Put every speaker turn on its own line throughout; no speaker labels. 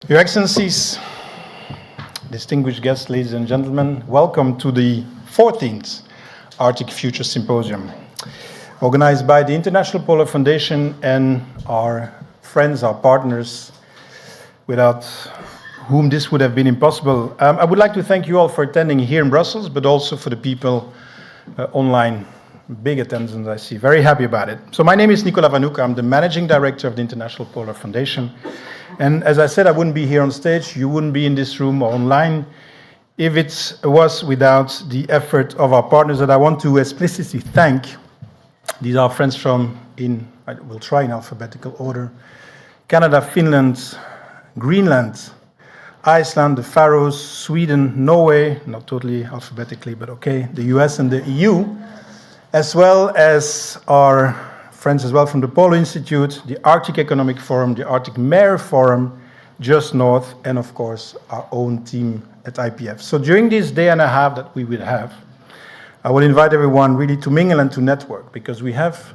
Your Excellencies, distinguished guests, ladies and gentlemen, welcome to the 14th Arctic Futures Symposium, organized by the International Polar Foundation and our friends, our partners, without whom this would have been impossible. I would like to thank you all for attending here in Brussels, but also for the people online. Big attendance, I see. Very happy about it. So my name is Nicolas van Hoecke. I'm the Managing Director of the International Polar Foundation. And as I said, I wouldn't be here on stage, you wouldn't be in this room or online if it was without the effort of our partners that I want to explicitly thank. These are friends from, I will try in alphabetical order, Canada, Finland, Greenland, Iceland, the Faroes, Sweden, Norway, not totally alphabetically, but okay, the US and the EU, as well as our friends as well from the Polar Institute, the Arctic Economic Forum, the Arctic Mayor Forum, just north, and of course, our own team at IPF. So during this day and a half that we will have, I will invite everyone really to mingle and to network, because we have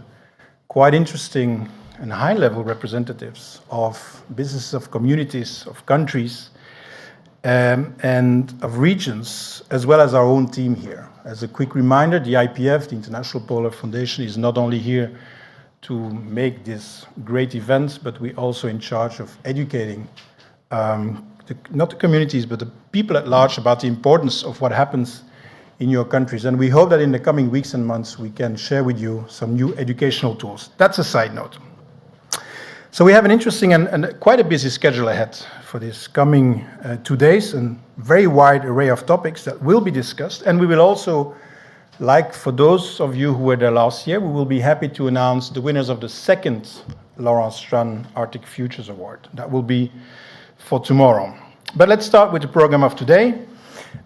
quite interesting and high-level representatives of businesses, of communities, of countries, and of regions, as well as our own team here. As a quick reminder, the IPF, the International Polar Foundation, is not only here to make this great event, but we're also in charge of educating not the communities, but the people at large about the importance of what happens in your countries. And we hope that in the coming weeks and months, we can share with you some new educational tools. That's a side note. So we have an interesting and quite a busy schedule ahead for this coming 2 days, and very wide array of topics that will be discussed. And we will also, like for those of you who were there last year, we will be happy to announce the winners of the second Laurence Strachan Arctic Futures Award. That will be for tomorrow. But let's start with the program of today.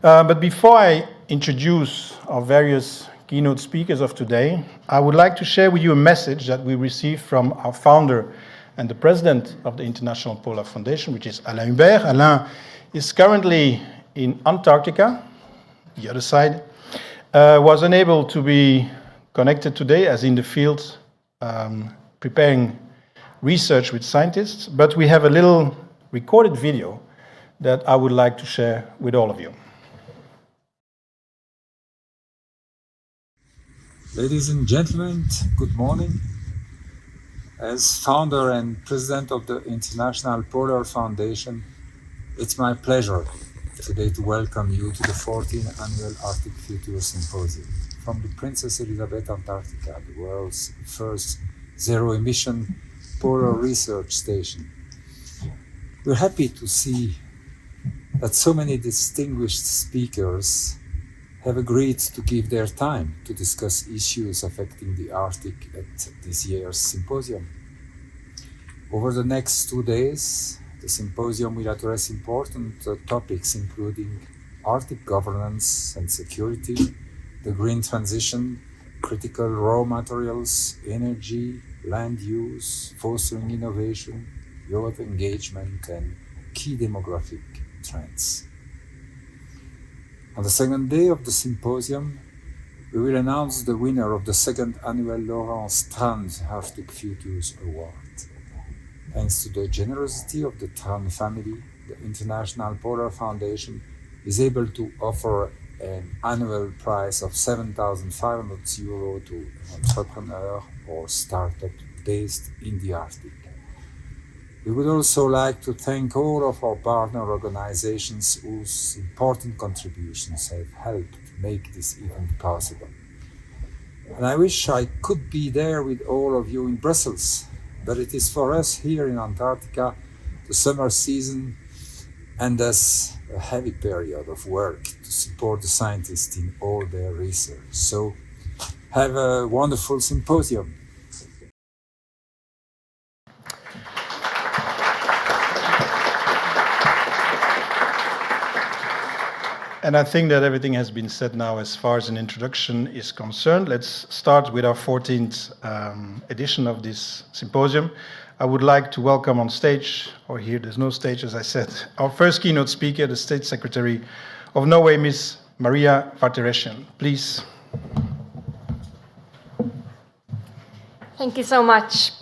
But before I introduce our various keynote speakers of today, I would like to share with you a message that we received from our founder and the president of the International Polar Foundation, which is Alain Hubert. Alain is currently in Antarctica, the other side, was unable to be connected today as in the field preparing research with scientists, but we have a little recorded video that I would like to share with all of you.
Ladies and gentlemen, good morning. As founder and president of the International Polar Foundation, it's my pleasure today to welcome you to the 14th Annual Arctic Futures Symposium from the Princess Elisabeth Antarctica, the world's first zero-emission polar research station. We're happy to see that so many distinguished speakers have agreed to give their time to discuss issues affecting the Arctic at this year's symposium. Over the next 2 days, the symposium will address important topics including Arctic governance and security, the green transition, critical raw materials, energy, land use, fostering innovation, youth engagement, and key demographic trends. On the second day of the symposium, we will announce the winner of the second annual Laurence Strachan Arctic Futures Award. Thanks to the generosity of the Strachan family, the International Polar Foundation is able to offer an annual prize of €7,500 to an entrepreneur or startup based in the Arctic. We would also like to thank all of our partner organizations whose important contributions have helped make this event possible. And I wish I could be there with all of you in Brussels, but it is for us here in Antarctica the summer season and thus a heavy period of work to support the scientists in all their research. So have a wonderful symposium.
And I think that everything has been said now as far as an introduction is concerned. Let's start with our 14th edition of this symposium. I would like to welcome on stage, or here there's no stage as I said, our first keynote speaker, the State Secretary of Norway, Ms. Maria Varteressian. Please.
Thank you so much.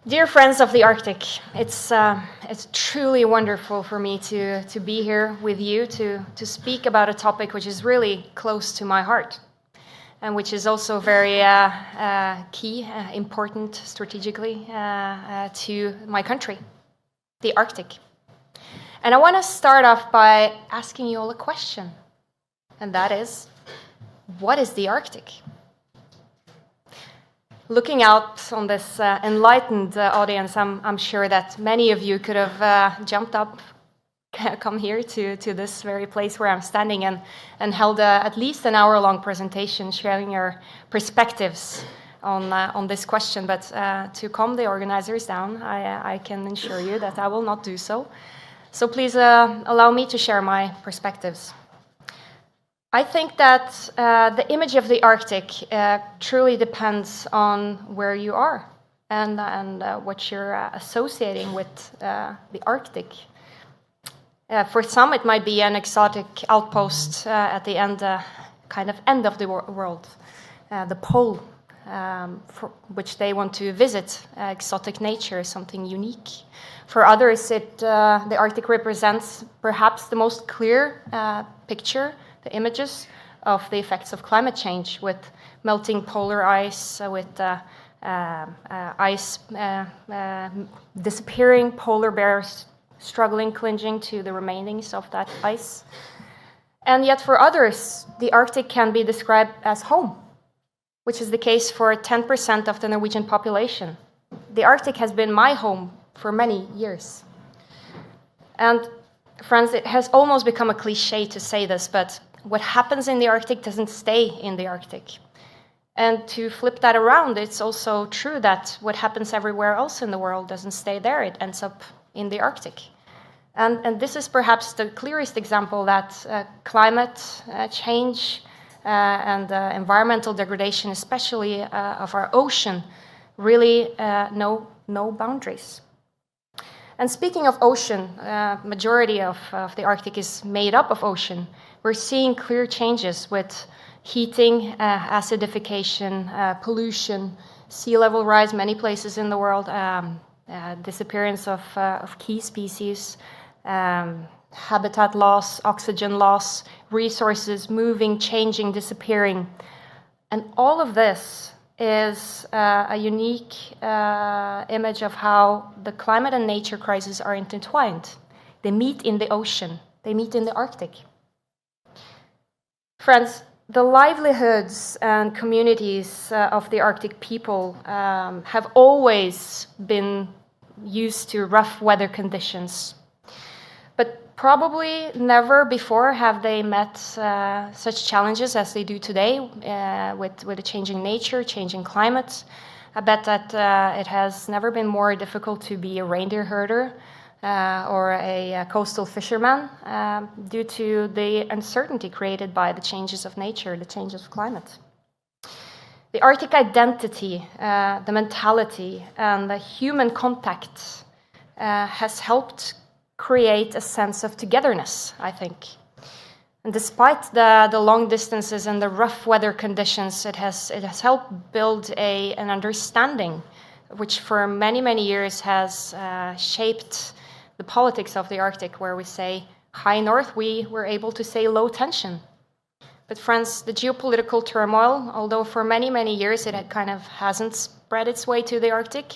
Dear friends of the Arctic, it's a It's truly wonderful for me to be here with you to speak about a topic which is really close to my heart and which is also very key, important strategically to my country, the Arctic. And I want to start off by asking you all a question, and that is, what is the Arctic? Looking out on this enlightened audience, I'm sure that many of you could have jumped up, come here to this very place where I'm standing and held at least an hour-long presentation sharing your perspectives on this question. But to calm the organizers down, I can assure you that I will not do so. So please allow me to share my perspectives. I think that the image of the Arctic truly depends on where you are and what you're associating with the Arctic. For some, it might be an exotic outpost at the end of the world, the pole, for which they want to visit. Exotic nature, something unique. For others, the Arctic represents perhaps the most clear picture, the images of the effects of climate change, with melting polar ice, with ice disappearing, polar bears struggling, clinging to the remainings of that ice. And yet for others, the Arctic can be described as home, which is the case for 10% of the Norwegian population. The Arctic has been my home for many years. And friends, it has almost become a cliche to say this, but what happens in the Arctic doesn't stay in the Arctic. And to flip that around, it's also true that what happens everywhere else in the world doesn't stay there, it ends up in the Arctic. And this is perhaps the clearest example that climate change and environmental degradation, especially of our ocean, really know no boundaries. And speaking of ocean, majority of the Arctic is made up of ocean. We're seeing clear changes with heating, acidification, pollution, sea level rise many places in the world, disappearance of key species, habitat loss, oxygen loss, resources moving, changing, disappearing. And all of this is a unique image of how the climate and nature crises are intertwined. They meet in the ocean, they meet in the Arctic. Friends, the livelihoods and communities of the Arctic people have always been used to rough weather conditions. But probably never before have they met such challenges as they do today with the changing nature, changing climate. I bet that it has never been more difficult to be a reindeer herder or a coastal fisherman due to the uncertainty created by the changes of nature, the changes of climate. The Arctic identity, the mentality, and the human contact has helped create a sense of togetherness, I think. And despite the long distances and the rough weather conditions, it has helped build an understanding which for many, many years has shaped the politics of the Arctic, where we say high north, we were able to say low tension. But friends, the geopolitical turmoil, although for many, many years it hasn't spread its way to the Arctic,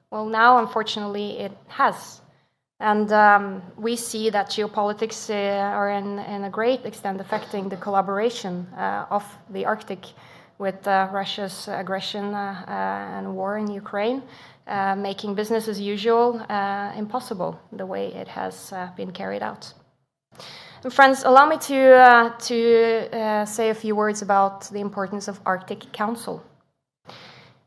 well, now, unfortunately, it has. And we see that geopolitics are in a great extent affecting the collaboration of the Arctic with Russia's aggression and war in Ukraine, making business as usual impossible the way it has been carried out. And friends, allow me to say a few words about the importance of Arctic Council.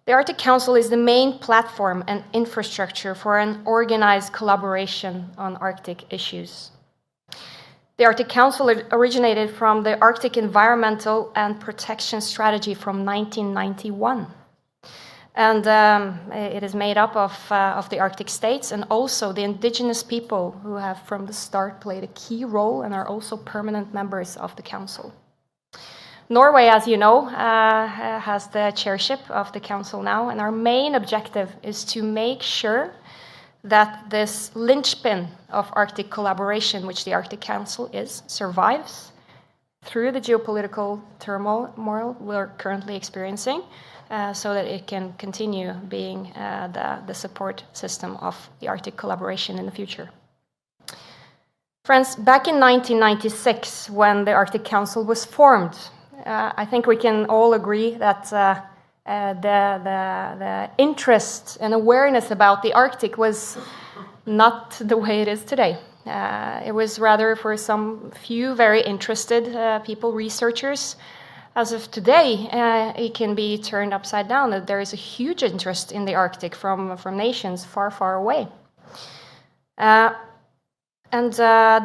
The Arctic Council is the main platform and infrastructure for an organized collaboration on Arctic issues. The Arctic Council originated from the Arctic Environmental and Protection Strategy from 1991. And it is made up of the Arctic states and also the indigenous people who have from the start played a key role and are also permanent members of the Council. Norway, as you know, has the chairship of the Council now, and our main objective is to make sure that this linchpin of Arctic collaboration, which the Arctic Council is, survives through the geopolitical turmoil we're currently experiencing, so that it can continue being the support system of the Arctic collaboration in the future. Friends, back in 1996, when the Arctic Council was formed, I think we can all agree that the interest and awareness about the Arctic was not the way it is today. It was rather for some few very interested people, researchers. As of today, it can be turned upside down, that there is a huge interest in the Arctic from nations far, far away.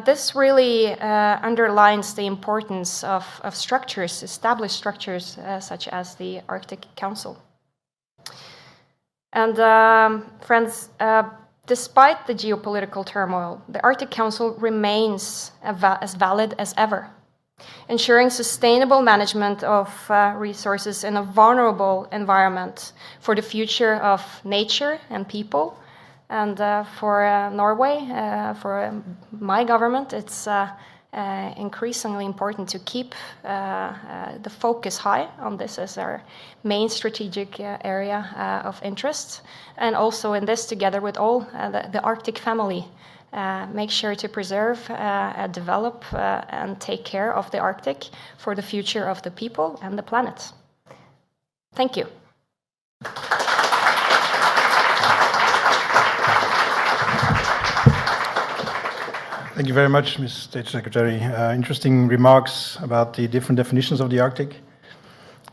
This really underlines the importance of structures, established structures such as the Arctic Council. And friends, despite the geopolitical turmoil, the Arctic Council remains as valid as ever, ensuring sustainable management of resources in a vulnerable environment for the future of nature and people. And for Norway, for my government, it's increasingly important to keep the focus high on this as our main strategic area of interest. And also in this, together with all the Arctic family, make sure to preserve, develop, and take care of the Arctic for the future of the people and the planet. Thank you.
Thank you very much, Ms. State Secretary. Interesting remarks about the different definitions of the Arctic,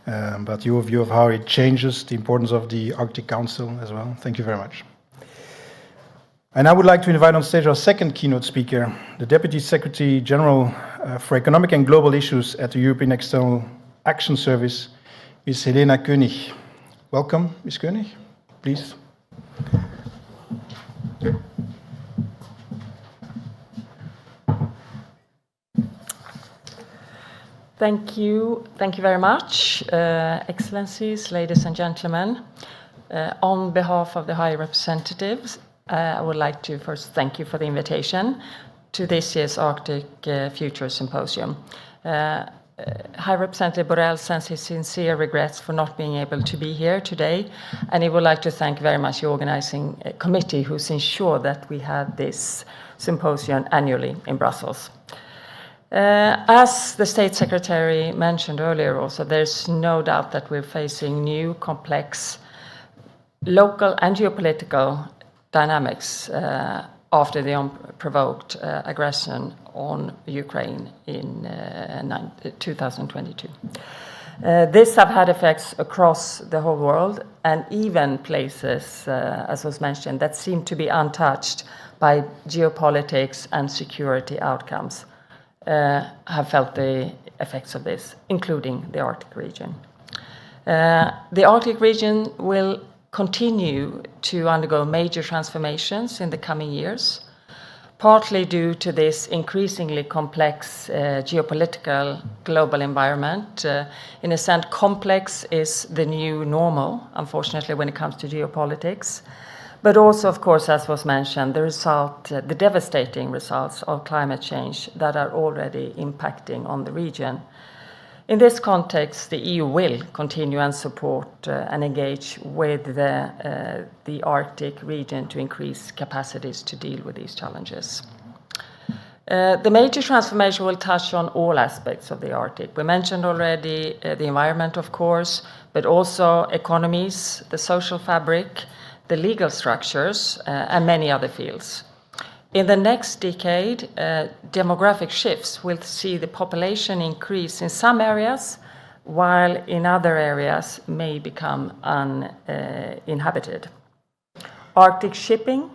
about your view of how it changes the importance of the Arctic Council as well. Thank you very much. And I would like to invite on stage our second keynote speaker, the Deputy Secretary General for Economic and Global Issues at the European External Action Service, Ms. Helena König. Welcome, Ms. König, please.
Thank you very much, Excellencies, ladies and gentlemen. On behalf of the High Representatives, I would like to first thank you for the invitation to this year's Arctic Futures Symposium. High Representative Borrell sends his sincere regrets for not being able to be here today, and he would like to thank very much the organizing committee who's ensured that we had this symposium annually in Brussels. As the State Secretary mentioned earlier also, there's no doubt that we're facing new, complex local and geopolitical dynamics after the unprovoked aggression on Ukraine in 2022. This have had effects across the whole world, and even places, as was mentioned, that seem to be untouched by geopolitics and security outcomes. Have felt the effects of this, including the Arctic region. The Arctic region will continue to undergo major transformations in the coming years, partly due to this increasingly complex geopolitical global environment. In a sense, complex is the new normal, unfortunately, when it comes to geopolitics. But also, of course, as was mentioned, the devastating results of climate change that are already impacting on the region. In this context, the EU will continue and support and engage with the Arctic region to increase capacities to deal with these challenges. The major transformation will touch on all aspects of the Arctic. We mentioned already the environment, of course, but also economies, the social fabric, the legal structures, and many other fields. In the next decade, demographic shifts will see the population increase in some areas, while in other areas may become uninhabited. Arctic shipping,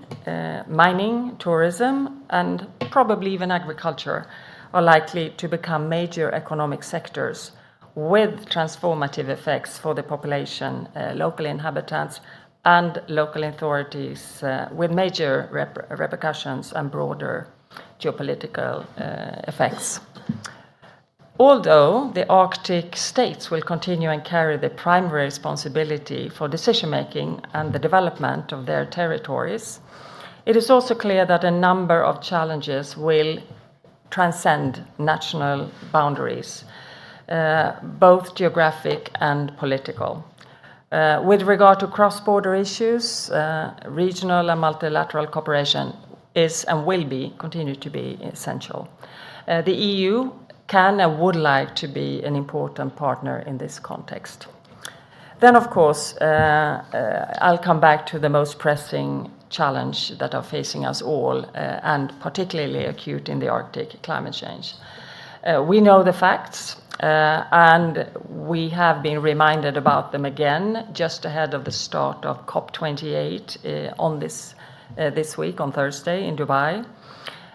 mining, tourism, and probably even agriculture are likely to become major economic sectors with transformative effects for the population, local inhabitants, and local authorities, with major repercussions and broader geopolitical effects. Although the Arctic states will continue and carry the primary responsibility for decision-making and the development of their territories, It is also clear that a number of challenges will transcend national boundaries, both geographic and political. With regard to cross-border issues, regional and multilateral cooperation is and will continue to be essential. The EU can and would like to be an important partner in this context. Then, of course, I'll come back to the most pressing challenge that are facing us all, and particularly acute in the Arctic: climate change. We know the facts, and we have been reminded about them again just ahead of the start of COP28 on this week, on Thursday, in Dubai.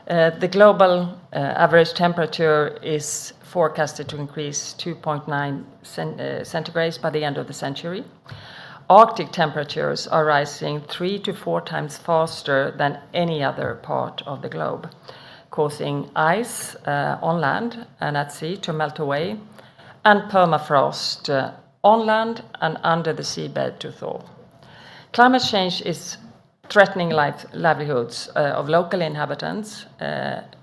The global average temperature is forecasted to increase 2.9 centigrades by the end of the century. Arctic temperatures are rising 3 to 4 times faster than any other part of the globe, causing ice on land and at sea to melt away, and permafrost on land and under the seabed to thaw. Climate change is threatening livelihoods of local inhabitants,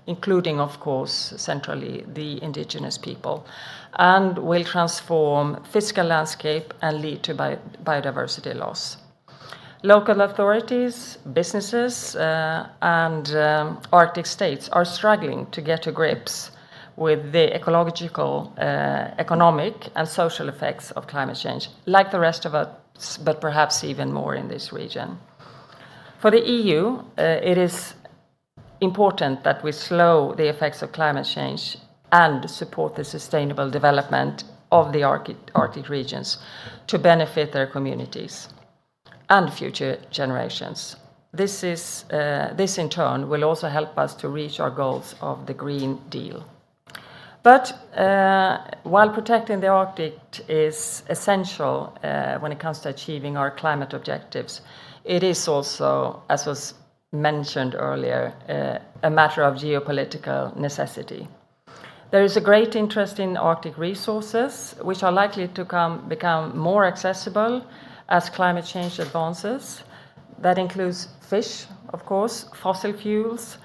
including, of course, centrally the indigenous people, and will transform physical landscape and lead to biodiversity loss. Local authorities, businesses, and Arctic states are struggling to get to grips with the ecological, economic, and social effects of climate change, like the rest of us, but perhaps even more in this region. For the EU, it is important that we slow the effects of climate change and support the sustainable development of the Arctic regions to benefit their communities and future generations. This in turn will also help us to reach our goals of the Green Deal. But while protecting the Arctic is essential when it comes to achieving our climate objectives, it is also, as was mentioned earlier, a matter of geopolitical necessity. There is a great interest in Arctic resources, which are likely to become more accessible as climate change advances. That includes fish, of course, fossil fuels,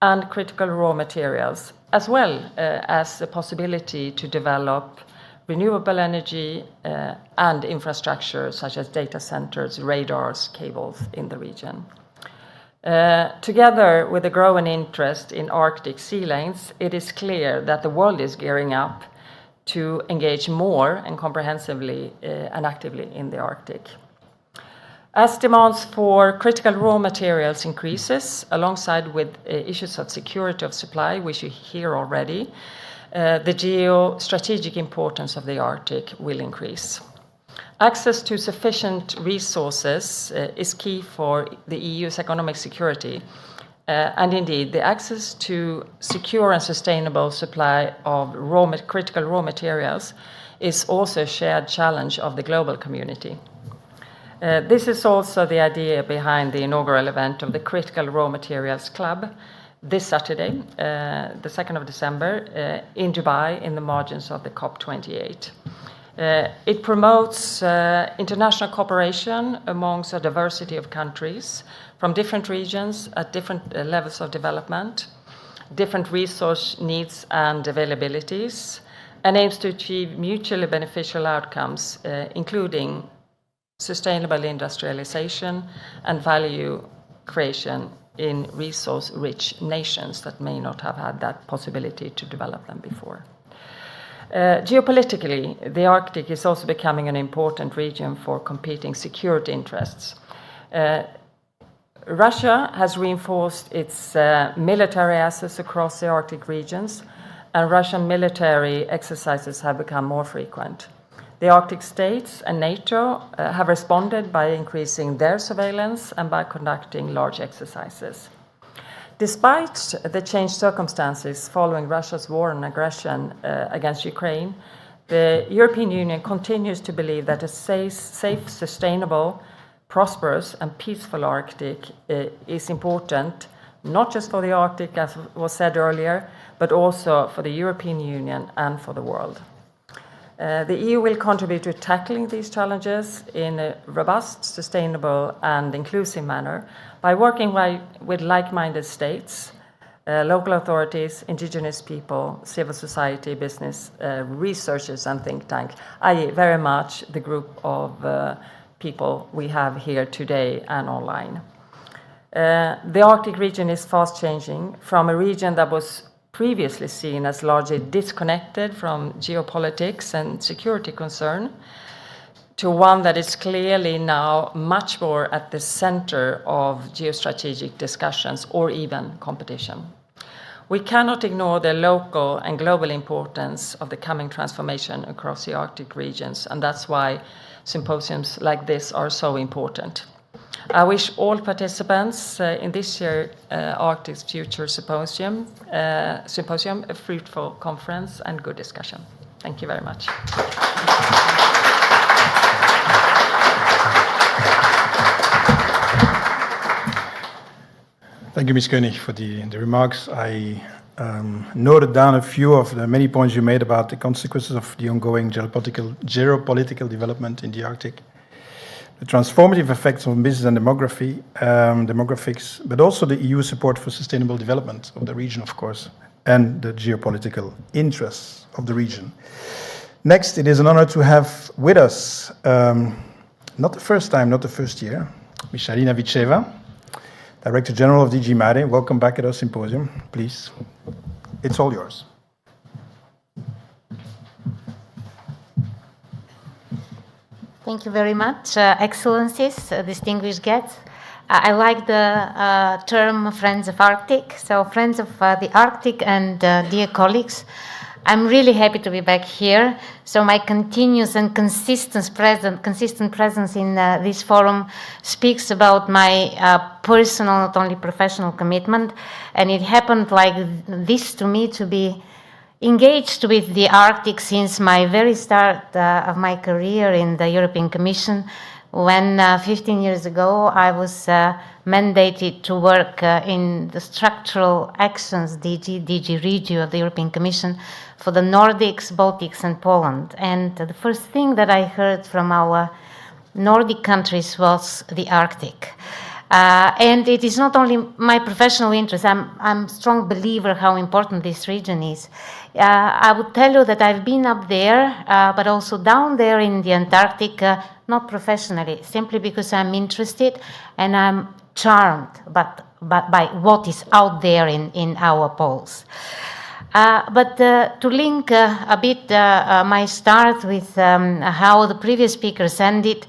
and critical raw materials, as well as the possibility to develop renewable energy and infrastructure such as data centers, radars, cables in the region. Together with the growing interest in Arctic sea lanes, it is clear that the world is gearing up to engage more and comprehensively and actively in the Arctic. As demands for critical raw materials increases, alongside with issues of security of supply, which you hear already, the geostrategic importance of the Arctic will increase. Access to sufficient resources is key for the EU's economic security, and indeed the access to secure and sustainable supply of critical raw materials is also a shared challenge of the global community. This is also the idea behind the inaugural event of the Critical Raw Materials Club this Saturday, the 2nd of December, in Dubai, in the margins of the COP28. It promotes international cooperation amongst a diversity of countries from different regions at different levels of development, different resource needs and availabilities, and aims to achieve mutually beneficial outcomes, including sustainable industrialization and value creation in resource-rich nations that may not have had that possibility to develop them before. Geopolitically, the Arctic is also becoming an important region for competing security interests. Russia has reinforced its military assets across the Arctic regions, and Russian military exercises have become more frequent. The Arctic states and NATO have responded by increasing their surveillance and by conducting large exercises. Despite the changed circumstances following Russia's war and aggression against Ukraine, the European Union continues to believe that a safe, sustainable, prosperous, and peaceful Arctic is important, not just for the Arctic, as was said earlier, but also for the European Union and for the world. The EU will contribute to tackling these challenges in a robust, sustainable, and inclusive manner by working with like-minded states, local authorities, indigenous people, civil society, business, researchers, and think tank, i.e. very much the group of people we have here today and online. The Arctic region is fast changing from a region that was previously seen as largely disconnected from geopolitics and security concern to one that is clearly now much more at the center of geostrategic discussions or even competition. We cannot ignore the local and global importance of the coming transformation across the Arctic regions, and that's why symposiums like this are so important. I wish all participants in this year's Arctic Futures Symposium a fruitful conference and good discussion. Thank you very much.
Thank you, Ms. König, for the remarks. I noted down a few of the many points you made about the consequences of the ongoing geopolitical development in the Arctic, the transformative effects on business and demographics, but also the EU support for sustainable development of the region, of course, and the geopolitical interests of the region. Next, it is an honor to have with us, not the first time, not the first year, Ms. Charlina Vitcheva, Director General of DG Mare. Welcome back at our symposium. Please, it's all yours.
Thank you very much, Excellencies, distinguished guests. I like the term Friends of Arctic. So Friends of the Arctic and dear colleagues, I'm really happy to be back here. So my continuous and consistent presence in this forum speaks about my personal, not only professional commitment. And it happened like this to me to be engaged with the Arctic since my very start of my career in the European Commission, when 15 years ago I was mandated to work in the structural actions DG Regio of the European Commission for the Nordics, Baltics and Poland. And the first thing that I heard from our Nordic countries was the Arctic. And it is not only my professional interest, I'm a strong believer how important this region is. I would tell you that I've been up there, but also down there in the Antarctic, not professionally, simply because I'm interested and I'm charmed by what is out there in our poles. But to link a bit my start with how the previous speakers ended,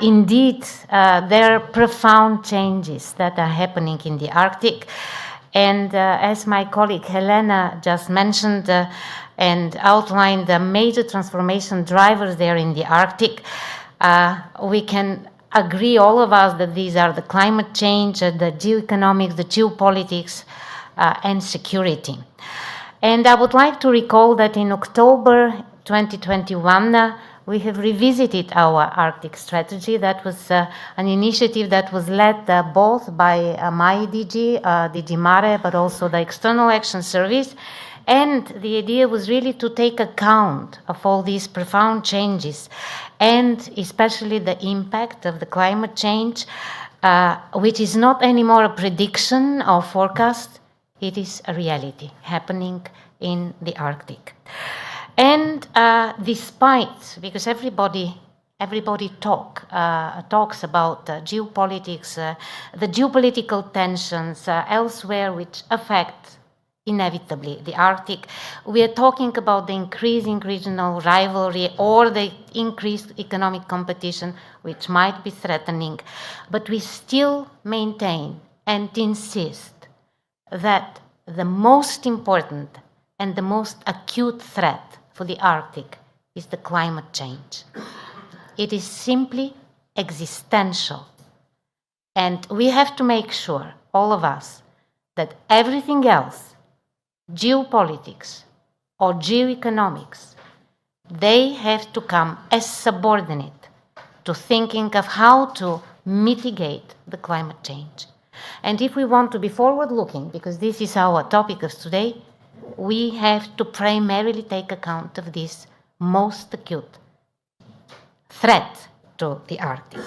indeed, there are profound changes that are happening in the Arctic. And as my colleague Helena just mentioned and outlined the major transformation drivers there in the Arctic, we can agree, all of us, that these are the climate change, the geoeconomics, the geopolitics, and security. And I would like to recall that in October 2021, we have revisited our Arctic strategy. That was an initiative that was led both by my DG Mare, but also the External Action Service. And the idea was really to take account of all these profound changes, and especially the impact of the climate change, which is not anymore a prediction or forecast, it is a reality happening in the Arctic. And despite, because everybody talks about geopolitics, the geopolitical tensions elsewhere which affect inevitably the Arctic, we are talking about the increasing regional rivalry or the increased economic competition which might be threatening, but we still maintain and insist that the most important and the most acute threat for the Arctic is the climate change. It is simply existential. And we have to make sure, all of us, that everything else, geopolitics or geoeconomics, they have to come as subordinate to thinking of how to mitigate the climate change. And if we want to be forward-looking, because this is our topic of today, we have to primarily take account of this most acute threat to the Arctic.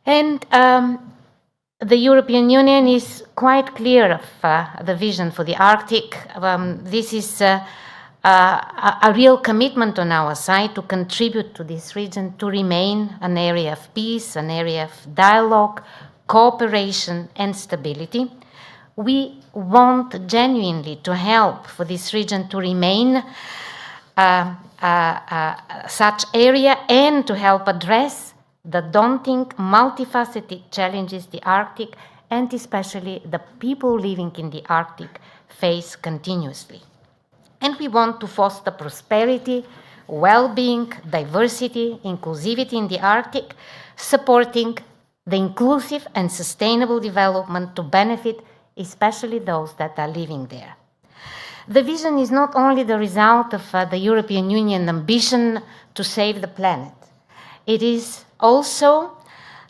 And the European Union is quite clear of the vision for the Arctic. This is a real commitment on our side to contribute to this region to remain an area of peace, an area of dialogue, cooperation and stability. We want genuinely to help for this region to remain such area and to help address the daunting, multifaceted challenges the Arctic and especially the people living in the Arctic face continuously. And we want to foster prosperity, well-being, diversity, inclusivity in the Arctic, supporting the inclusive and sustainable development to benefit especially those that are living there. The vision is not only the result of the European Union ambition to save the planet. It is also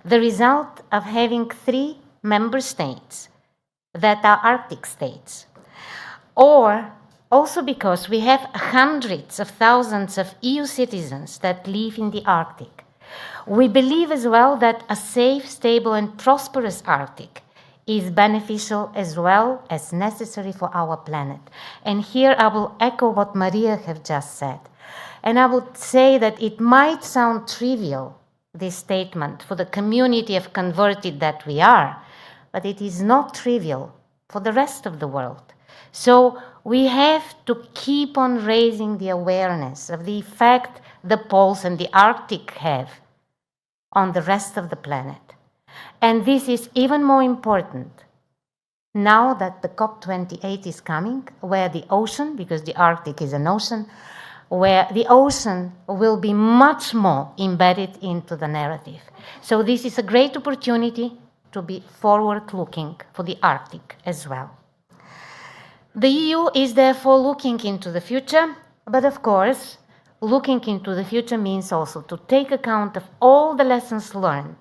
the result of having 3 member states that are Arctic states, or also because we have hundreds of thousands of EU citizens that live in the Arctic. We believe as well that a safe, stable and prosperous Arctic is beneficial as well as necessary for our planet. And here I will echo what Maria have just said. And I would say that it might sound trivial, this statement, for the community of converted that we are, but it is not trivial for the rest of the world. So we have to keep on raising the awareness of the effect the poles and the Arctic have on the rest of the planet. And this is even more important now that the COP28 is coming, where the ocean, because the Arctic is an ocean, where the ocean will be much more embedded into the narrative. So this is a great opportunity to be forward-looking for the Arctic as well. The EU is therefore looking into the future, but of course, looking into the future means also to take account of all the lessons learned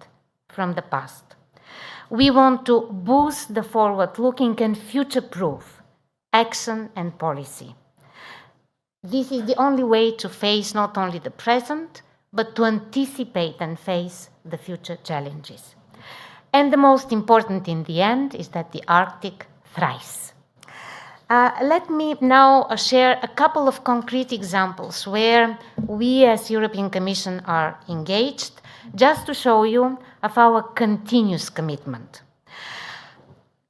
from the past. We want to boost the forward-looking and future-proof action and policy. This is the only way to face not only the present, but to anticipate and face the future challenges. And the most important in the end is that the Arctic thrives. Let me now share a couple of concrete examples where we as European Commission are engaged, just to show you of our continuous commitment.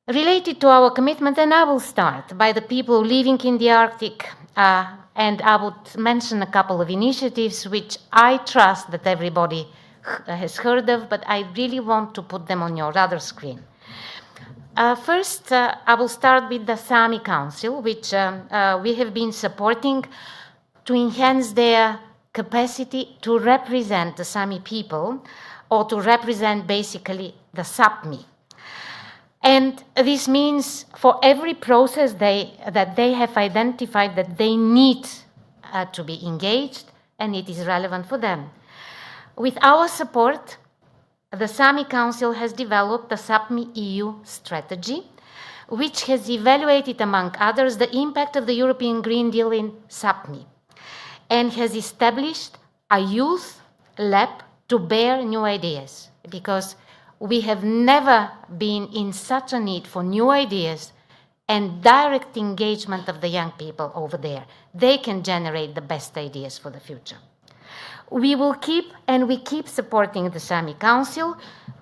Related to our commitment, and I will start by the people living in the Arctic, and I would mention a couple of initiatives which I trust that everybody has heard of, but I really want to put them on your radar screen. First, I will start with the Sami Council, which we have been supporting to enhance their capacity to represent the Sami people, or to represent basically the Sapmi. And this means for every process that they have identified that they need to be engaged, and it is relevant for them. With our support, the Sami Council has developed the Sapmi EU strategy, which has evaluated, among others, the impact of the European Green Deal in Sapmi, and has established a youth lab to bear new ideas, because we have never been in such a need for new ideas and direct engagement of the young people over there. They can generate the best ideas for the future. We will keep supporting the Sami Council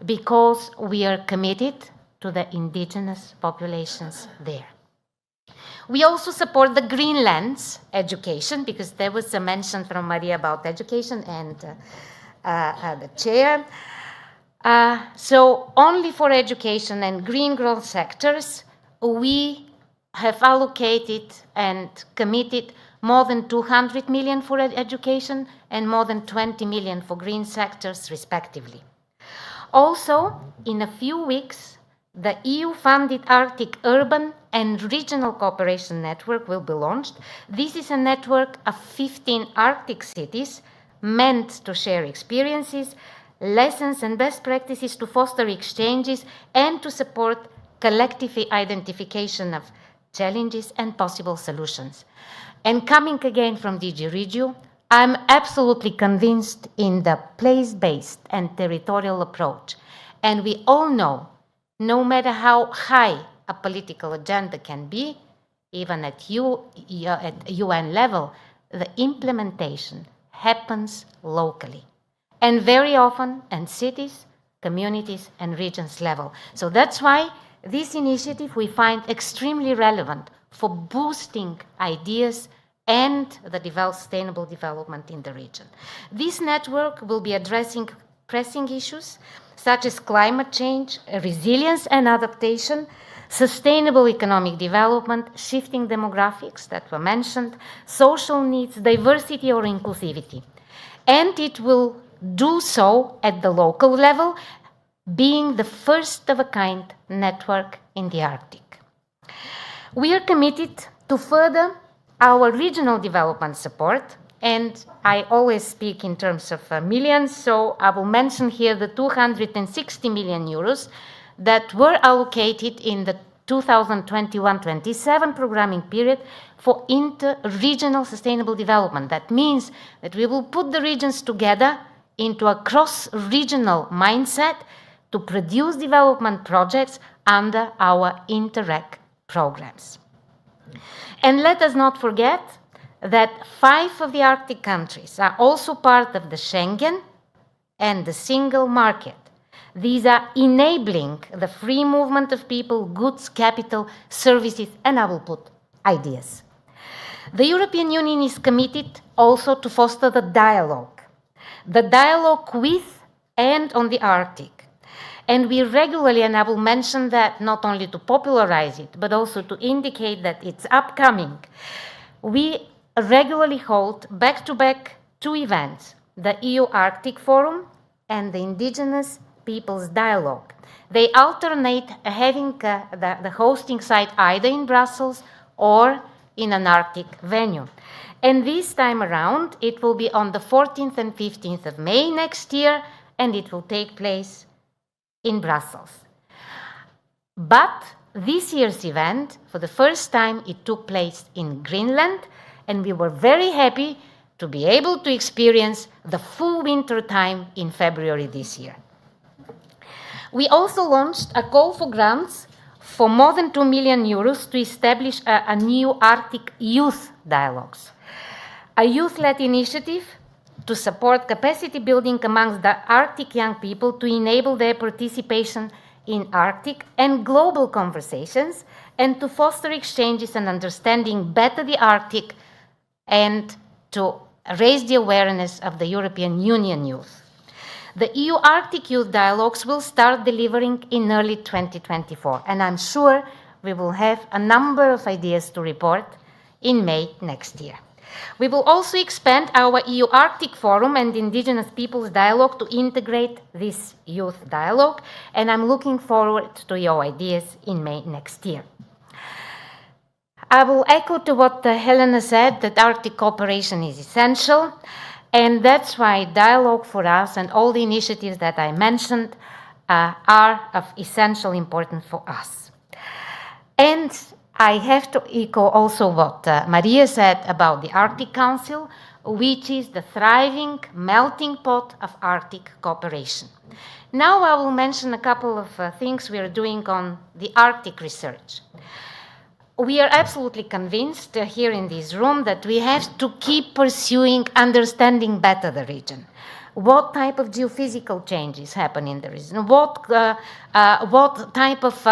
because we are committed to the indigenous populations there. We also support the Greenland's education, because there was a mention from Maria about education and the chair. So only for education and green growth sectors, we have allocated and committed more than 200 million for education and more than 20 million for green sectors, respectively. Also, in a few weeks, the EU-funded Arctic Urban and Regional Cooperation Network will be launched. This is a network of 15 Arctic cities meant to share experiences, lessons and best practices, to foster exchanges and to support collective identification of challenges and possible solutions. And coming again from DG Regio, I'm absolutely convinced in the place-based and territorial approach. And we all know, no matter how high a political agenda can be, even at UN level, the implementation happens locally. And very often in cities, communities, and regions level. So that's why this initiative we find extremely relevant for boosting ideas and the sustainable development in the region. This network will be addressing pressing issues such as climate change, resilience and adaptation, sustainable economic development, shifting demographics that were mentioned, social needs, diversity or inclusivity. And it will do so at the local level, being the first of a kind network in the Arctic. We are committed to further our regional development support, and I always speak in terms of millions, so I will mention here the 260 million euros that were allocated in the 2021-27 programming period for inter-regional sustainable development. That means that we will put the regions together into a cross-regional mindset to produce development projects under our Interreg programs. And let us not forget that 5 of the Arctic countries are also part of the Schengen and the single market. These are enabling the free movement of people, goods, capital, services, and I will put ideas. The European Union is committed also to foster the dialogue with and on the Arctic. And we regularly, and I will mention that not only to popularize it, but also to indicate that it's upcoming, we regularly hold back-to-back 2 events, the EU Arctic Forum and the Indigenous Peoples Dialogue. They alternate having the hosting site either in Brussels or in an Arctic venue. And this time around, it will be on the 14th and 15th of May next year, and it will take place in Brussels. But this year's event, for the first time, it took place in Greenland, and we were very happy to be able to experience the full winter time in February this year. We also launched a call for grants for more than 2 million euros to establish a new Arctic youth dialogues, a youth-led initiative to support capacity building amongst the Arctic young people to enable their participation in Arctic and global conversations and to foster exchanges and understanding better the Arctic and to raise the awareness of the European Union youth. The EU Arctic Youth Dialogues will start delivering in early 2024, and I'm sure we will have a number of ideas to report in May next year. We will also expand our EU Arctic Forum and Indigenous Peoples Dialogue to integrate this youth dialogue, and I'm looking forward to your ideas in May next year. I will echo to what Helena said, that Arctic cooperation is essential, and that's why dialogue for us and all the initiatives that I mentioned are of essential importance for us. And I have to echo also what Maria said about the Arctic Council, which is the thriving melting pot of Arctic cooperation. Now I will mention a couple of things we are doing on the Arctic research. We are absolutely convinced here in this room that we have to keep pursuing understanding better the region. What type of geophysical changes happen in the region? What type of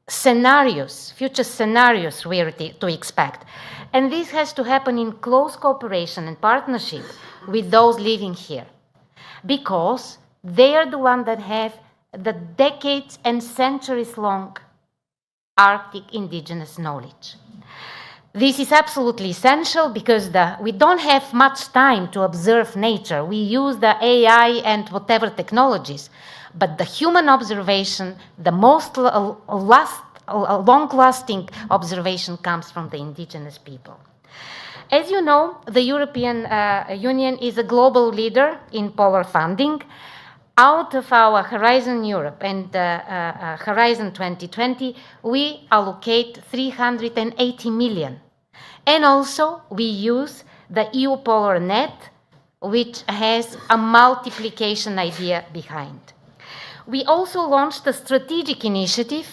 scenarios, future scenarios we are to expect? And this has to happen in close cooperation and partnership with those living here, because they are the ones that have the decades and centuries long Arctic indigenous knowledge. This is absolutely essential because we don't have much time to observe nature. We use the AI and whatever technologies, but the human observation, the most long-lasting observation comes from the indigenous people. As you know, the European Union is a global leader in polar funding. Out of our Horizon Europe and Horizon 2020, we allocate 380 million. And also we use the EU Polar Net, which has a multiplication idea behind. We also launched a strategic initiative,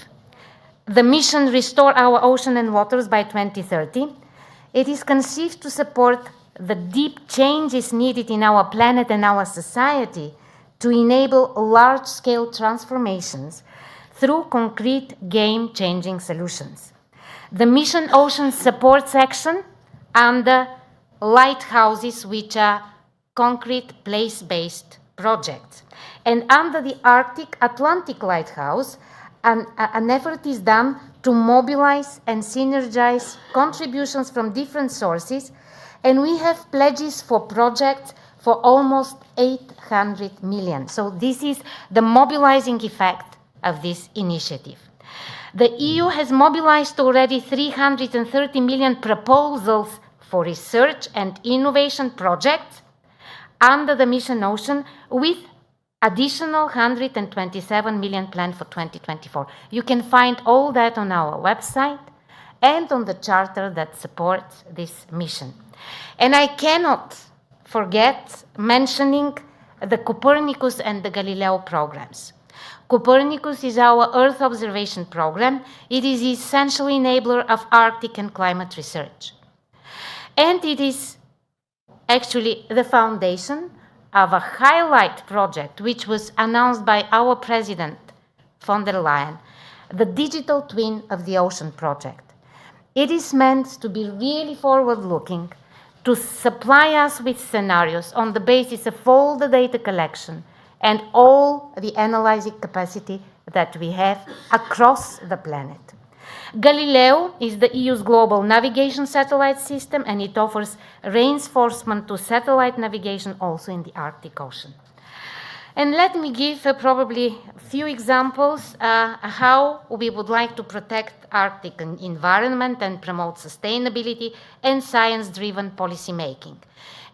the mission Restore Our Ocean and Waters by 2030. It is conceived to support the deep changes needed in our planet and our society to enable large-scale transformations through concrete game-changing solutions. The mission Ocean supports action under lighthouses, which are concrete place-based projects. And under the Arctic Atlantic Lighthouse, an effort is done to mobilize and synergize contributions from different sources, and we have pledges for projects for almost 800 million. So this is the mobilizing effect of this initiative. The EU has mobilized already 330 million proposals for research and innovation projects under the Mission Ocean, with additional 127 million planned for 2024. You can find all that on our website and on the charter that supports this mission. And I cannot forget mentioning the Copernicus and the Galileo programs. Copernicus is our Earth observation program. It is the essential enabler of Arctic and climate research. And it is actually the foundation of a highlight project which was announced by our President von der Leyen, the digital twin of the ocean project. It is meant to be really forward-looking, to supply us with scenarios on the basis of all the data collection and all the analyzing capacity that we have across the planet. Galileo is the EU's global navigation satellite system, and it offers reinforcement to satellite navigation also in the Arctic Ocean. And let me give probably a few examples how we would like to protect Arctic environment and promote sustainability and science-driven policy making.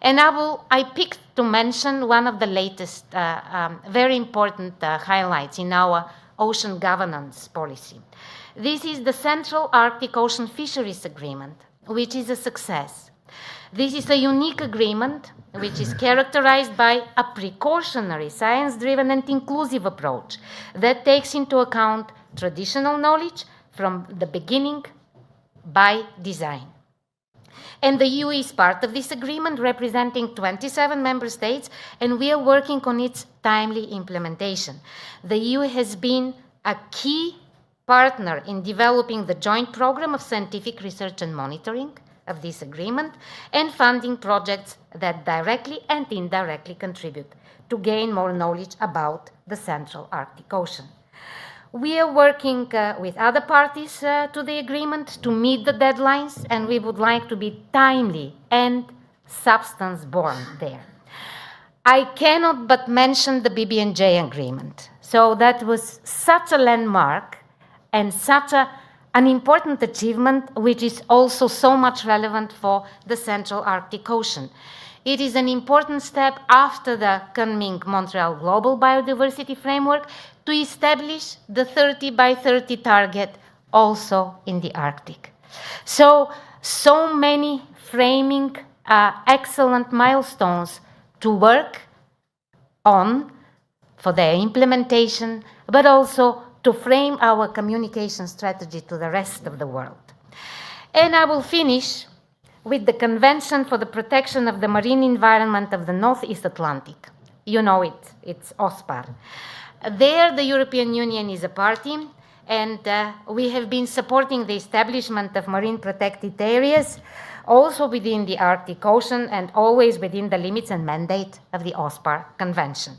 And I picked to mention one of the latest very important highlights in our ocean governance policy. This is the Central Arctic Ocean Fisheries Agreement, which is a success. This is a unique agreement which is characterized by a precautionary, science-driven and inclusive approach that takes into account traditional knowledge from the beginning by design. And the EU is part of this agreement, representing 27 member states, and we are working on its timely implementation. The EU has been a key partner in developing the joint program of scientific research and monitoring of this agreement and funding projects that directly and indirectly contribute to gain more knowledge about the Central Arctic Ocean. We are working with other parties to the agreement to meet the deadlines, and we would like to be timely and substance-born there. I cannot but mention the BB&J agreement. So that was such a landmark and such an important achievement, which is also so much relevant for the Central Arctic Ocean. It is an important step after the Köning Montreal Global Biodiversity Framework to establish the 30 by 30 target also in the Arctic. So many framing excellent milestones to work on for their implementation, but also to frame our communication strategy to the rest of the world. And I will finish with the Convention for the Protection of the Marine Environment of the Northeast Atlantic. You know it, it's OSPAR. There, the European Union is a party, and we have been supporting the establishment of marine protected areas, also within the Arctic Ocean, and always within the limits and mandate of the OSPAR Convention.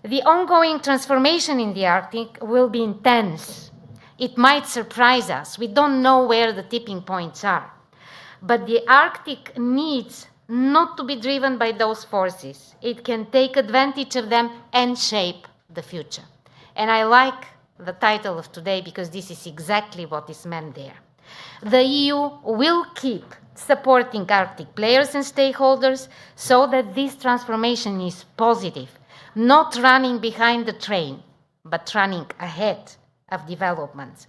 The ongoing transformation in the Arctic will be intense. It might surprise us. We don't know where the tipping points are. But the Arctic needs not to be driven by those forces. It can take advantage of them and shape the future. And I like the title of today because this is exactly what is meant there. The EU will keep supporting Arctic players and stakeholders so that this transformation is positive, not running behind the train, but running ahead of developments.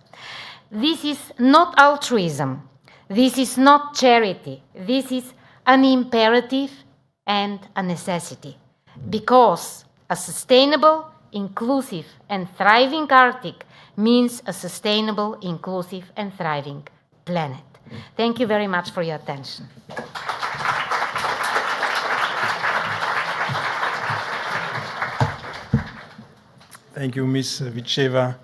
This is not altruism. This is not charity. This is an imperative and a necessity, because a sustainable, inclusive and thriving Arctic means a sustainable, inclusive and thriving planet. Thank you very much for your attention.
Thank you, Ms. Vitcheva,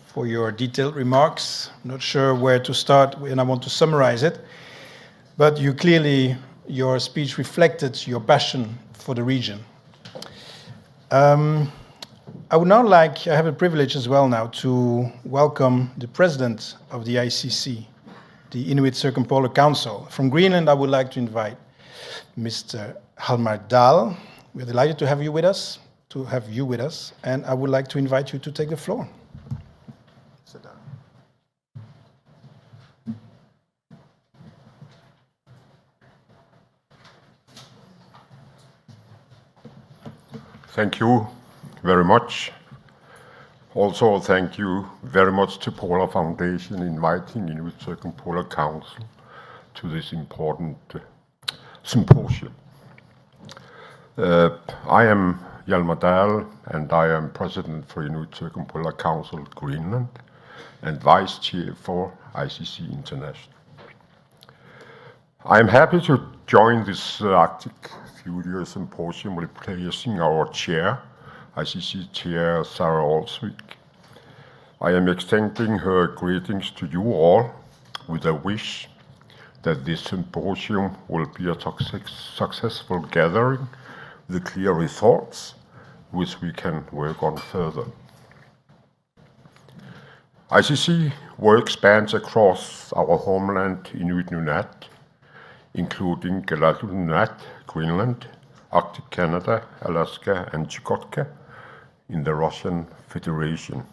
for your detailed remarks. I'm not sure where to start, and I want to summarize it. But your speech reflected your passion for the region. I would now I have a privilege as well now to welcome the president of the ICC, the Inuit Circumpolar Council. From Greenland, I would like to invite Mr. Hjalmar Dahl. We're delighted to have you with us, and I would like to invite you to take the floor. Sit down.
Thank you very much. Also, thank you very much to Polar Foundation inviting Inuit Circumpolar Council to this important symposium. I am Hjalmar Dahl, and I am president for Inuit Circumpolar Council Greenland and vice chair for ICC International. I am happy to join this Arctic Futures Symposium replacing our chair, ICC Chair Sarah Olsvik. I am extending her greetings to you all with a wish that this symposium will be a successful gathering with clear results which we can work on further. ICC work spans across our homeland Inuit Nunat, including Galadul Nunat, Greenland, Arctic Canada, Alaska, and Chukotka in the Russian Federation.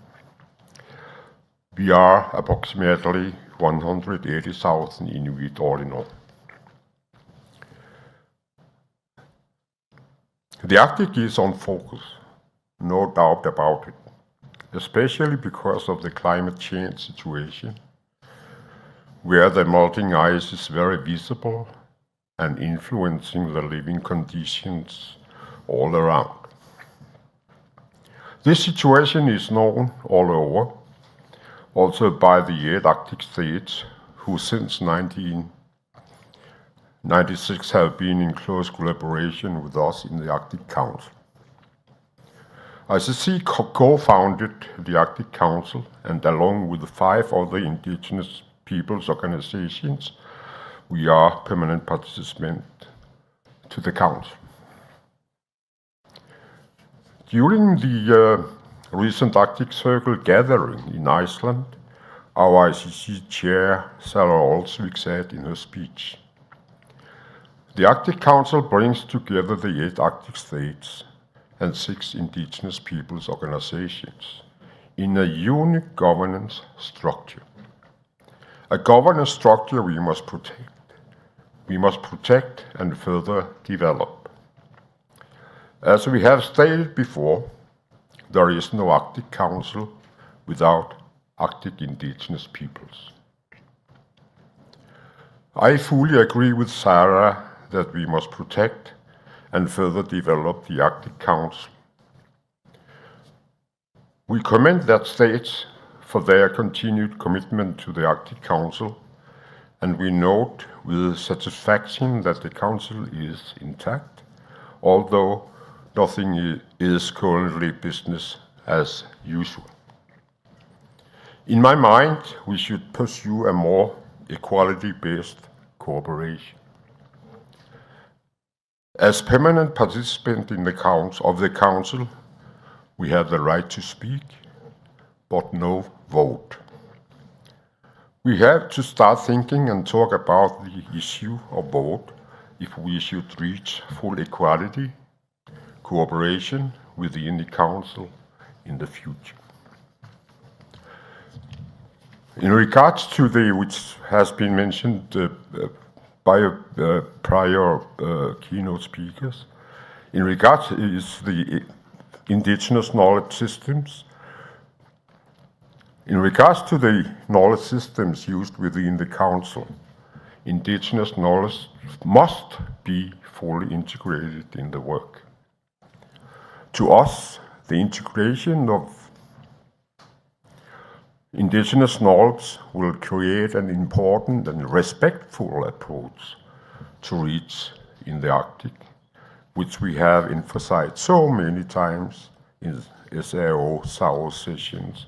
We are approximately 180,000 Inuit all in all. The Arctic is on focus, no doubt about it, especially because of the climate change situation, where the melting ice is very visible and influencing the living conditions all around. This situation is known all over, also by the 8 Arctic states, who since 1996 have been in close collaboration with us in the Arctic Council. ICC co-founded the Arctic Council, and along with 5 other indigenous peoples organizations, we are permanent participants to the Council. During the recent Arctic Circle gathering in Iceland, our ICC chair, Sarah Olsvik, said in her speech, "The Arctic Council brings together the 8 Arctic states and 6 indigenous peoples organizations in a unique governance structure. A governance structure we must protect. We must protect and further develop. As we have stated before, there is no Arctic Council without Arctic indigenous peoples." I fully agree with Sarah that we must protect and further develop the Arctic Council. We commend that states for their continued commitment to the Arctic Council, and we note with satisfaction that the Council is intact, although nothing is currently business as usual. In my mind, we should pursue a more equality-based cooperation. As permanent participant in the Council, we have the right to speak, but no vote. We have to start thinking and talk about the issue of vote if we should reach full equality, cooperation within the Council in the future. In regards to which has been mentioned by prior keynote speakers, in regards is the indigenous knowledge systems. In regards to the knowledge systems used within the Council, indigenous knowledge must be fully integrated in the work. To us, the integration of indigenous knowledge will create an important and respectful approach to reach in the Arctic, which we have emphasized so many times in SAO SAO sessions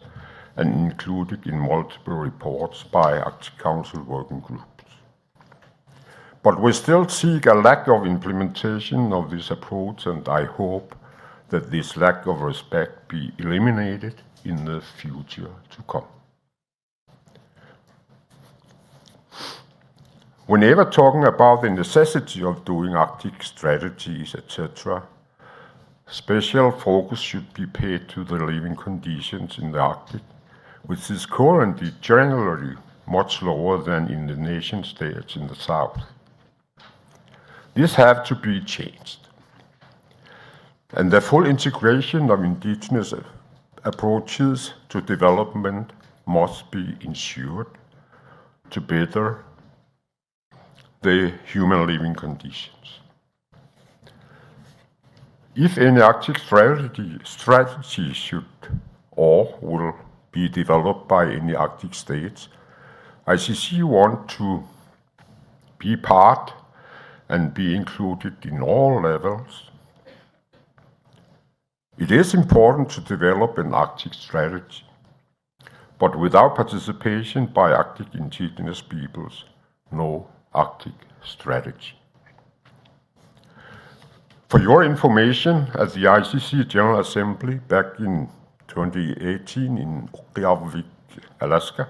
and included in multiple reports by Arctic Council working groups. But we still seek a lack of implementation of this approach, and I hope that this lack of respect be eliminated in the future to come. Whenever talking about the necessity of doing Arctic strategies, etc., special focus should be paid to the living conditions in the Arctic, which is currently generally much lower than in the nation states in the south. This has to be changed. And the full integration of indigenous approaches to development must be ensured to better the human living conditions. If any Arctic strategy should or will be developed by any Arctic states, ICC want to be part and be included in all levels. It is important to develop an Arctic strategy, but without participation by Arctic indigenous peoples, no Arctic strategy. For your information, at the ICC General Assembly back in 2018 in Reykjavik, Alaska,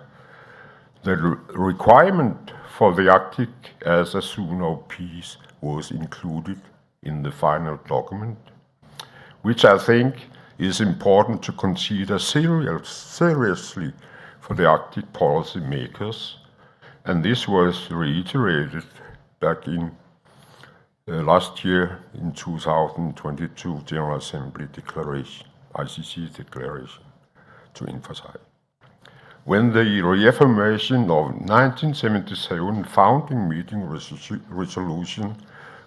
the requirement for the Arctic as a zone of peace was included in the final document, which I think is important to consider seriously for the Arctic policy makers, and this was reiterated back in last year in 2022 General Assembly declaration, ICC declaration, to emphasize. When the reaffirmation of 1977 founding meeting resolution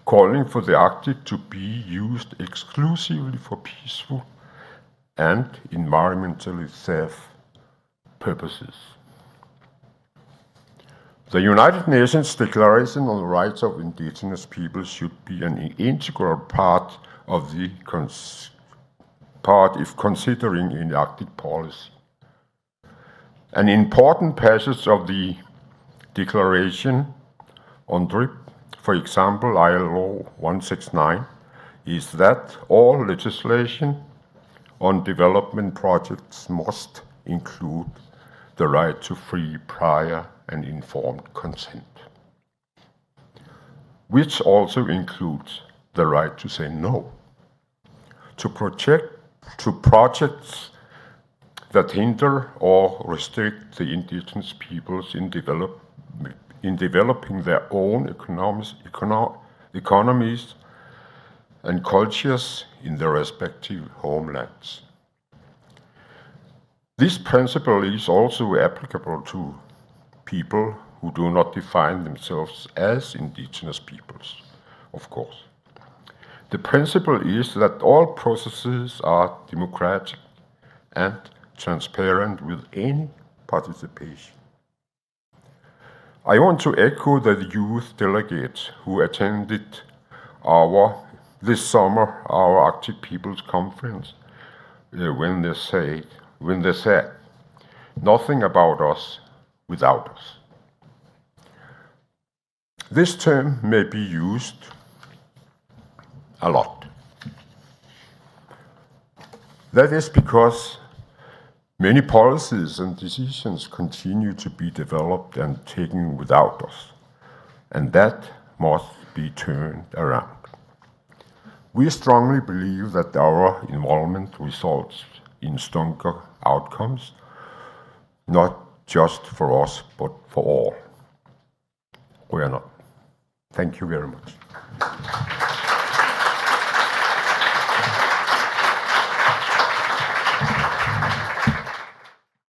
calling for the Arctic to be used exclusively for peaceful and environmentally safe purposes. The United Nations Declaration on the Rights of Indigenous Peoples should be an integral part of the if considering in Arctic policy. An important passage of the Declaration on DRIP, for example, ILO 169, is that all legislation on development projects must include the right to free, prior, and informed consent, which also includes the right to say no to projects that hinder or restrict the indigenous peoples in developing their own economies and cultures in their respective homelands. This principle is also applicable to people who do not define themselves as indigenous peoples, of course. The principle is that all processes are democratic and transparent with any participation. I want to echo the youth delegates who attended this summer our Arctic Peoples Conference when they said, nothing about us without us. This term may be used a lot. That is because many policies and decisions continue to be developed and taken without us, and that must be turned around. We strongly believe that our involvement results in stronger outcomes, not just for us, but for all. We are not. Thank you very much.